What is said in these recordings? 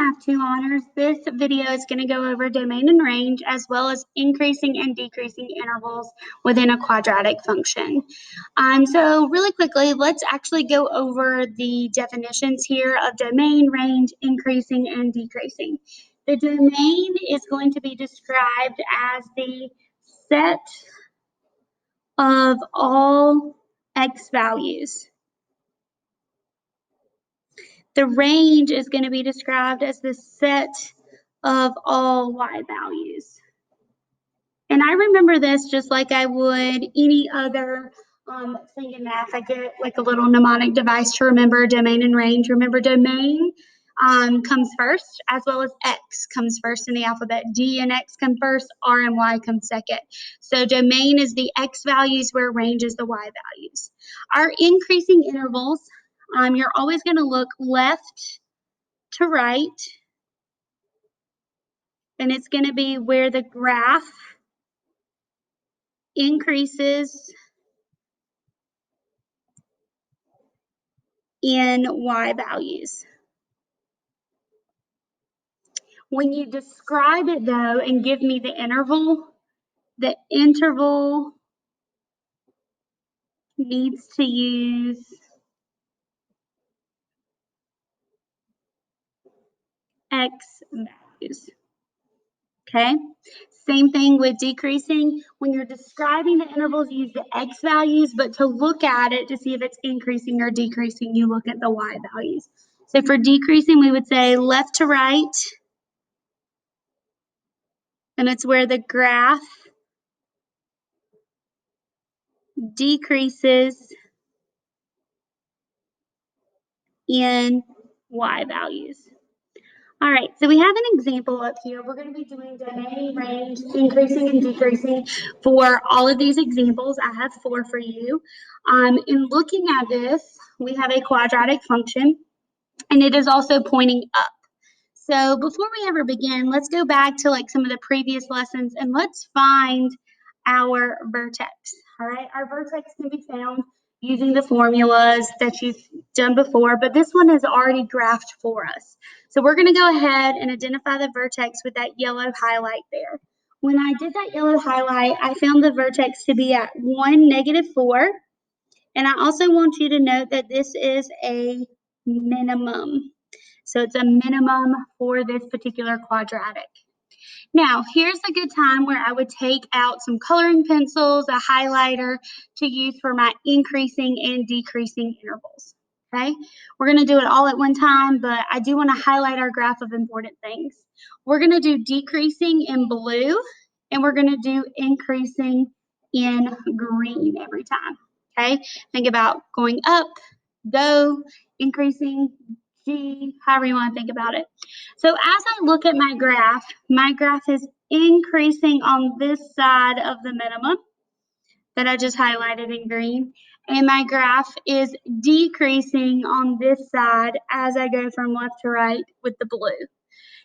Math 2 honors, this video is going to go over domain and range as well as increasing and decreasing intervals within a quadratic function. So really quickly, let's actually go over the definitions here of domain, range, increasing, and decreasing. The domain is going to be described as the set of all x values. The range is going to be described as the set of all y values. And I remember this just like I would any other thing in math. I get like a little mnemonic device to remember domain and range. Remember, domain comes first, as well as x comes first in the alphabet. D and x come first, R and Y come second. So domain is the x values where range is the y values. Our increasing intervals, you're always going to look left to right, and it's going to be where the graph increases in y values. When you describe it though and give me the interval needs to use x values. Okay, same thing with decreasing. When you're describing the intervals, use the x values, but to look at it to see if it's increasing or decreasing, you look at the y values. So for decreasing, we would say left to right, and it's where the graph decreases in y values. All right, so we have an example up here. We're going to be doing domain, range, increasing and decreasing for all of these examples. I have 4 for you. In looking at this, we have a quadratic function, and it is also pointing up. So before we ever begin, let's go back to like some of the previous lessons and let's find our vertex. All right, our vertex can be found using the formulas that you've done before, but this one is already graphed for us. So we're going to go ahead and identify the vertex with that yellow highlight there. When I did that yellow highlight, I found the vertex to be at 1, -4. And I also want you to note that this is a minimum. So it's a minimum for this particular quadratic. Now, here's a good time where I would take out some coloring pencils, a highlighter to use for my increasing and decreasing intervals. Okay, we're going to do it all at one time, but I do want to highlight our graph of important things. We're going to do decreasing in blue, and we're going to do increasing in green every time. Okay, think about going up, go, increasing, G, however you want to think about it. So as I look at my graph is increasing on this side of the minimum that I just highlighted in green, and my graph is decreasing on this side as I go from left to right with the blue.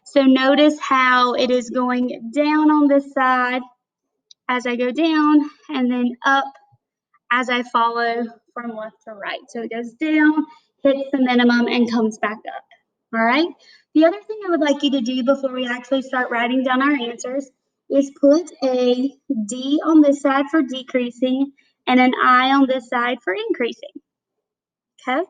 So notice how it is going down on this side as I go down, and then up as I follow from left to right. So it goes down, hits the minimum, and comes back up. All right. The other thing I would like you to do before we actually start writing down our answers is put a D on this side for decreasing and an I on this side for increasing. Okay.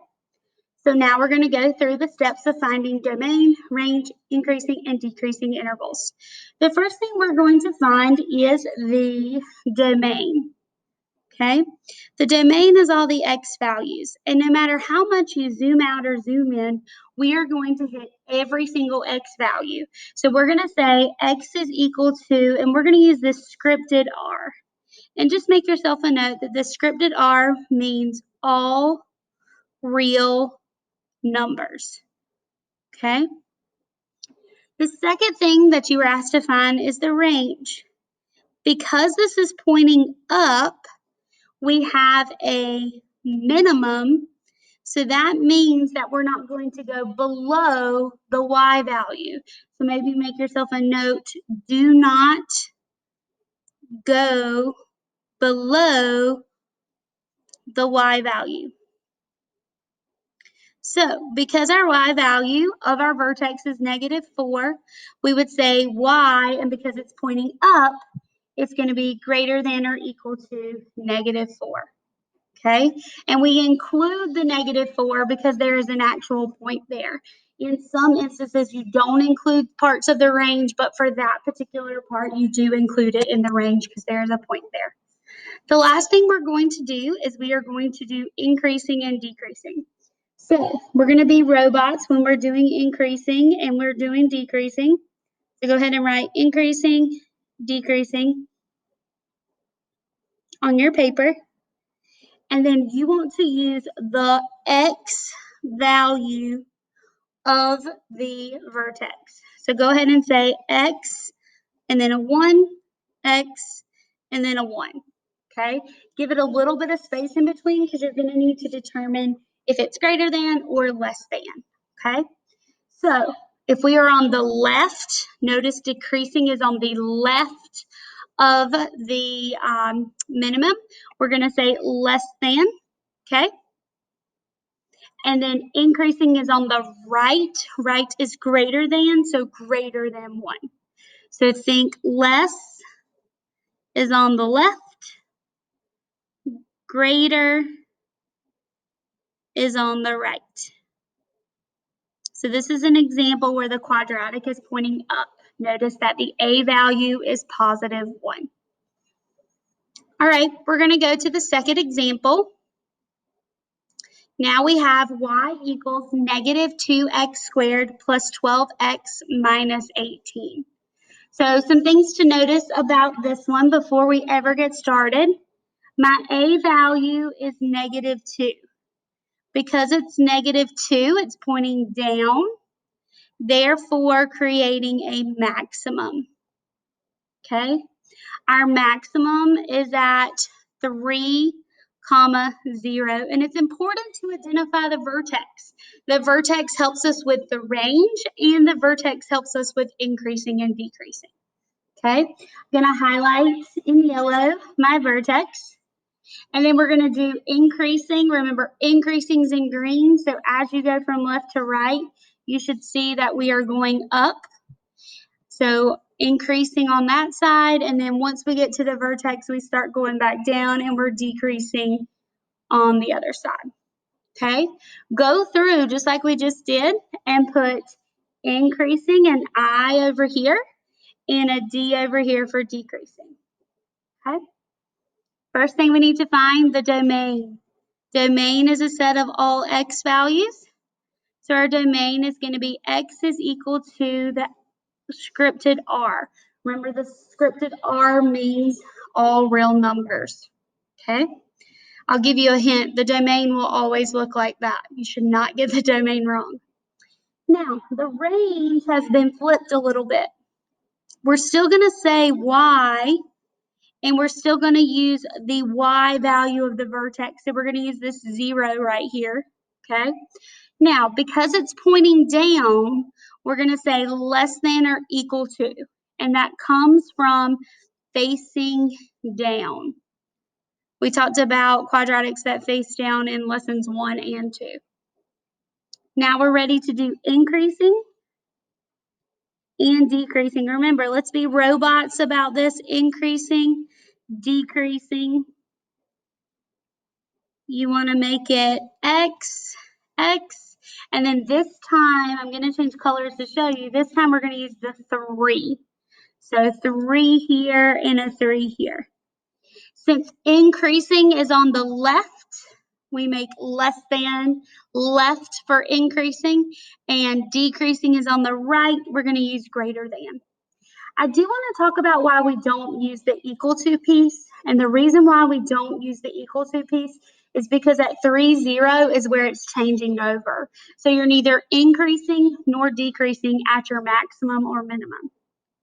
So now we're going to go through the steps of finding domain, range, increasing, and decreasing intervals. The first thing we're going to find is the domain. Okay, the domain is all the x values, and no matter how much you zoom out or zoom in, we are going to hit every single x value. So we're going to say x is equal to, and we're going to use this scripted R. And just make yourself a note that the scripted R means all real numbers. Okay, the second thing that you were asked to find is the range. Because this is pointing up, we have a minimum, so that means that we're not going to go below the y value. So maybe make yourself a note, do not go below the y value. So because our y value of our vertex is -4, we would say y, and because it's pointing up, it's going to be greater than or equal to -4. Okay, and we include the -4 because there is an actual point there. In some instances, you don't include parts of the range, but for that particular part, you do include it in the range because there is a point there. The last thing we're going to do is we are going to do increasing and decreasing. So we're going to be robots when we're doing increasing and we're doing decreasing. So go ahead and write increasing, decreasing on your paper. And then you want to use the x value of the vertex. So go ahead and say x and then a 1, x and then a 1. Okay, give it a little bit of space in between because you're going to need to determine if it's greater than or less than. Okay, so if we are on the left, notice decreasing is on the left of the minimum. We're going to say less than. Okay, and then increasing is on the right. Right is greater than, so greater than 1. So think less is on the left, greater is on the right. So this is an example where the quadratic is pointing up. Notice that the a value is +1. All right, we're going to go to the second example. Now we have y equals -2x squared plus 12x minus 18. So some things to notice about this one before we ever get started. My a value is -2. Because it's -2, it's pointing down, therefore creating a maximum. Okay, our maximum is at 3, 0, and it's important to identify the vertex. The vertex helps us with the range, and the vertex helps us with increasing and decreasing. Okay, I'm going to highlight in yellow my vertex. And then we're going to do increasing. Remember, increasing is in green. So as you go from left to right, you should see that we are going up. So increasing on that side. And then once we get to the vertex, we start going back down and we're decreasing on the other side. Okay, go through just like we just did and put increasing an I over here and a D over here for decreasing. Okay. First thing we need to find the domain. Domain is a set of all x values. So our domain is going to be x is equal to the scripted r. Remember, the scripted r means all real numbers. Okay? I'll give you a hint. The domain will always look like that. You should not get the domain wrong. Now, the range has been flipped a little bit. We're still going to say y, and we're still going to use the y value of the vertex. So we're going to use this 0 right here. Okay? Now, because it's pointing down, we're going to say less than or equal to, and that comes from facing down. We talked about quadratics that face down in lessons 1 and 2. Now we're ready to do increasing and decreasing. Remember, let's be robots about this. Increasing, decreasing. You want to make it x, x, and then this time, I'm going to change colors to show you. This time we're going to use the 3. So 3 here and a 3 here. Since increasing is on the left, we make less than left for increasing, and decreasing is on the right. We're going to use greater than. I do want to talk about why we don't use the equal to piece. And the reason why we don't use the equal to piece is because at 3, 0 is where it's changing over. So you're neither increasing nor decreasing at your maximum or minimum.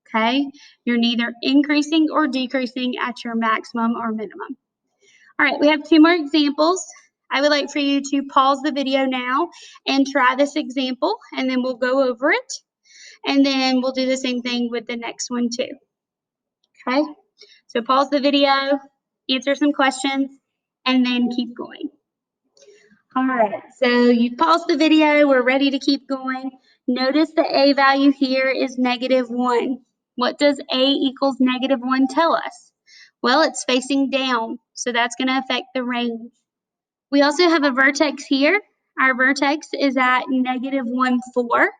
Okay? You're neither increasing or decreasing at your maximum or minimum. All right, we have 2 more examples. I would like for you to pause the video now and try this example, and then we'll go over it. And then we'll do the same thing with the next one too. Okay, so pause the video, answer some questions, and then keep going. All right, so you paused the video, we're ready to keep going. Notice the A value here is -1. What does A equals -1 tell us? Well, it's facing down, so that's going to affect the range. We also have a vertex here. Our vertex is at -1, 4.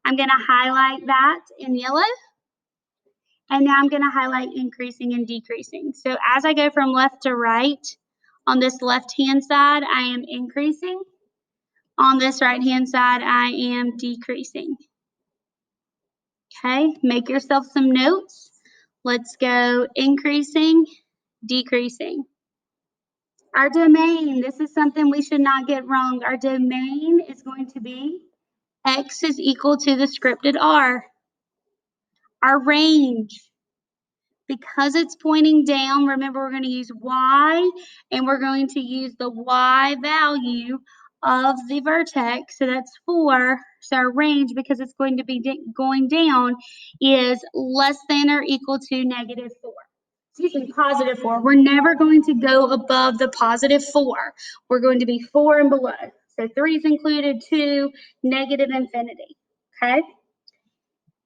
I'm going to highlight that in yellow. And now I'm going to highlight increasing and decreasing. So as I go from left to right, on this left-hand side, I am increasing. On this right-hand side, I am decreasing. Okay, make yourself some notes. Let's go increasing, decreasing. Our domain, this is something we should not get wrong. Our domain is going to be X is equal to the scripted R. Our range, because it's pointing down, remember we're going to use Y, and we're going to use the Y value of the vertex, so that's 4. So our range, because it's going to be going down, is less than or equal to -4. Excuse me, +4. We're never going to go above the +4. We're going to be 4 and below. So 3 is included, 2, negative infinity. Okay?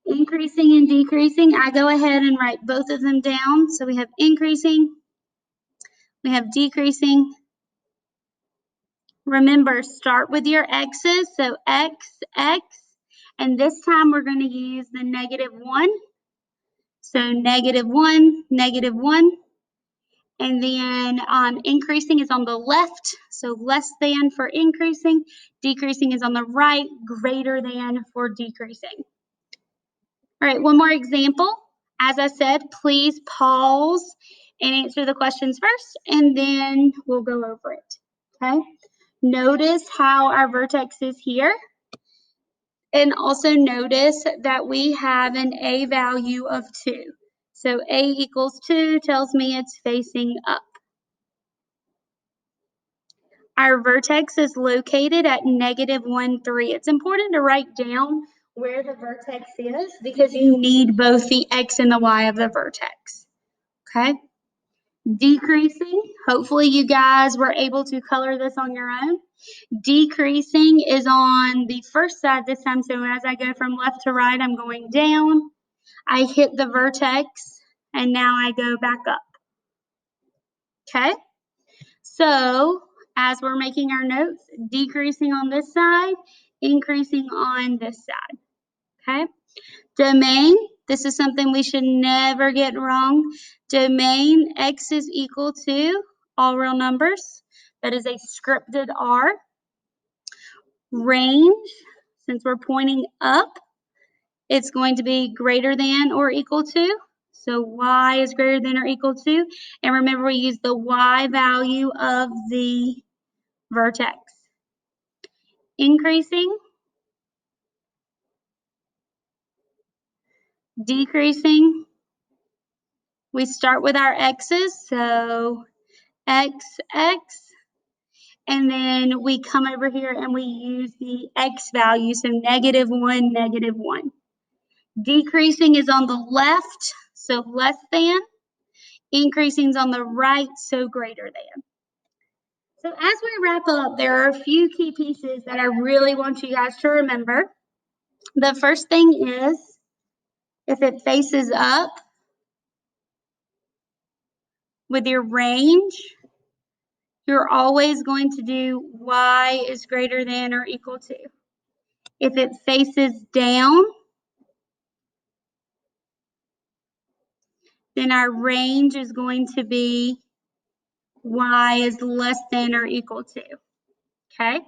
Increasing and decreasing, I go ahead and write both of them down. So we have increasing, we have decreasing. Remember, start with your x's, so x, x, and this time we're going to use the -1. So -1, -1, and then increasing is on the left, so less than for increasing, decreasing is on the right, greater than for decreasing. All right, one more example. As I said, please pause and answer the questions first, and then we'll go over it, okay? Notice how our vertex is here, and also notice that we have an A value of 2. So A equals 2 tells me it's facing up. Our vertex is located at -1, 3. It's important to write down where the vertex is because you need both the X and the Y of the vertex. Okay? Decreasing, hopefully you guys were able to color this on your own. Decreasing is on the first side this time, so as I go from left to right, I'm going down. I hit the vertex, and now I go back up. Okay? So, as we're making our notes, decreasing on this side, increasing on this side. Okay? Domain, this is something we should never get wrong. Domain, X is equal to all real numbers. That is a scripted R. Range, since we're pointing up, it's going to be greater than or equal to. So Y is greater than or equal to. And remember, we use the Y value of the vertex. Increasing, decreasing. We start with our x's, so x, x, and then we come over here and we use the x value, so -1, -1. Decreasing is on the left, so less than. Increasing is on the right, so greater than. So as we wrap up, there are a few key pieces that I really want you guys to remember. The first thing is, if it faces up with your range, you're always going to do Y is greater than or equal to. If it faces down, then our range is going to be Y is less than or equal to. Okay?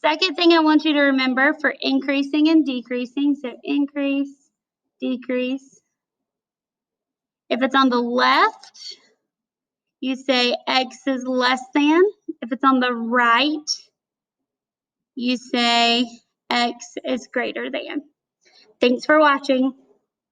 Second thing I want you to remember for increasing and decreasing, so increase, decrease. If it's on the left, you say X is less than. If it's on the right, you say X is greater than. Thanks for watching.